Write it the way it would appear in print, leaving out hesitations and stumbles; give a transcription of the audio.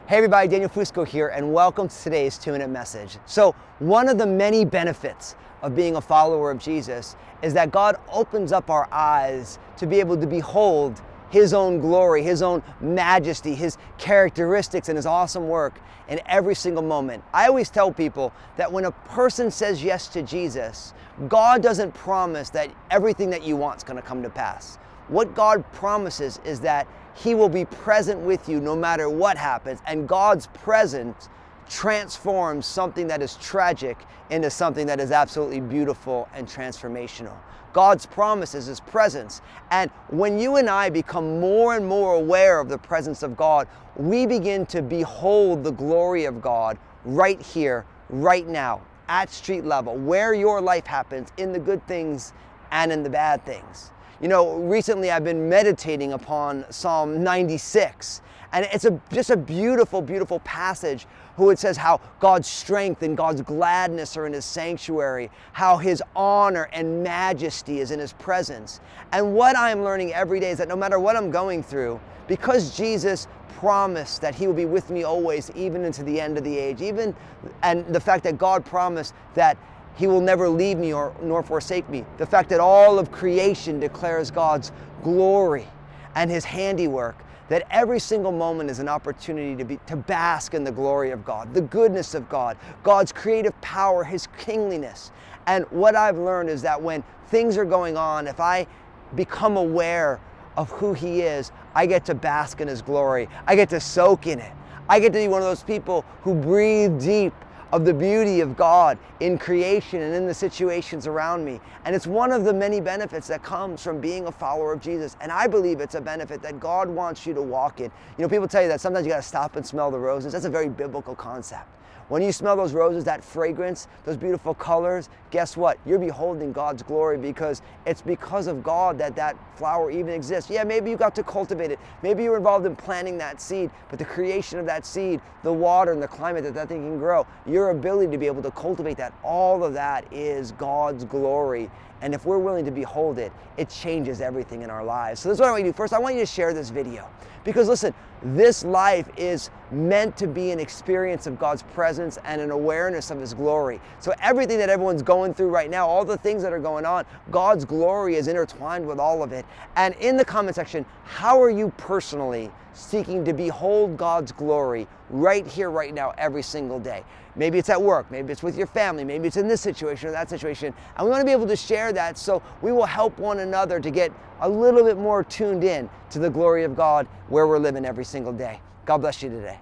Hey everybody, Daniel Fusco here, and welcome to today's 2-minute message. So one of the many benefits of being a follower of Jesus is that God opens up our eyes to be able to behold His own glory, His own majesty, His characteristics, and His awesome work in every single moment. I always tell people that when a person says yes to Jesus, God doesn't promise that everything that you want is going to come to pass. What God promises is that He will be present with you no matter what happens, and God's presence transforms something that is tragic into something that is absolutely beautiful and transformational. God's promise is His presence, and when you and I become more and more aware of the presence of God, we begin to behold the glory of God right here, right now, at street level, where your life happens, in the good things and in the bad things. You know, recently I've been meditating upon Psalm 96, and it's just a beautiful, beautiful passage who it says how God's strength and God's gladness are in His sanctuary, how His honor and majesty is in His presence. And what I'm learning every day is that no matter what I'm going through, because Jesus promised that He will be with me always, even into the end of the age, and the fact that God promised that He will never leave me nor forsake me. The fact that all of creation declares God's glory and His handiwork, that every single moment is an opportunity to bask in the glory of God, the goodness of God, God's creative power, His kingliness. And what I've learned is that when things are going on, if I become aware of who He is, I get to bask in His glory. I get to soak in it. I get to be one of those people who breathe deep of the beauty of God in creation and in the situations around me. And it's one of the many benefits that comes from being a follower of Jesus. And I believe it's a benefit that God wants you to walk in. You know, people tell you that sometimes you got to stop and smell the roses. That's a very biblical concept. When you smell those roses, that fragrance, those beautiful colors, guess what? You're beholding God's glory, because it's because of God that that flower even exists. Yeah, maybe you got to cultivate it. Maybe you were involved in planting that seed, but the creation of that seed, the water and the climate that thing can grow, your ability to be able to cultivate that, all of that is God's glory. And if we're willing to behold it, it changes everything in our lives. So this is what I want you to do. First, I want you to share this video. Because listen, this life is meant to be an experience of God's presence and an awareness of His glory. So everything that everyone's going through right now, all the things that are going on, God's glory is intertwined with all of it. And in the comment section, how are you personally seeking to behold God's glory right here, right now, every single day? Maybe it's at work, maybe it's with your family, maybe it's in this situation or that situation. And we want to be able to share that so we will help one another to get a little bit more tuned in to the glory of God where we're living every single day. God bless you today.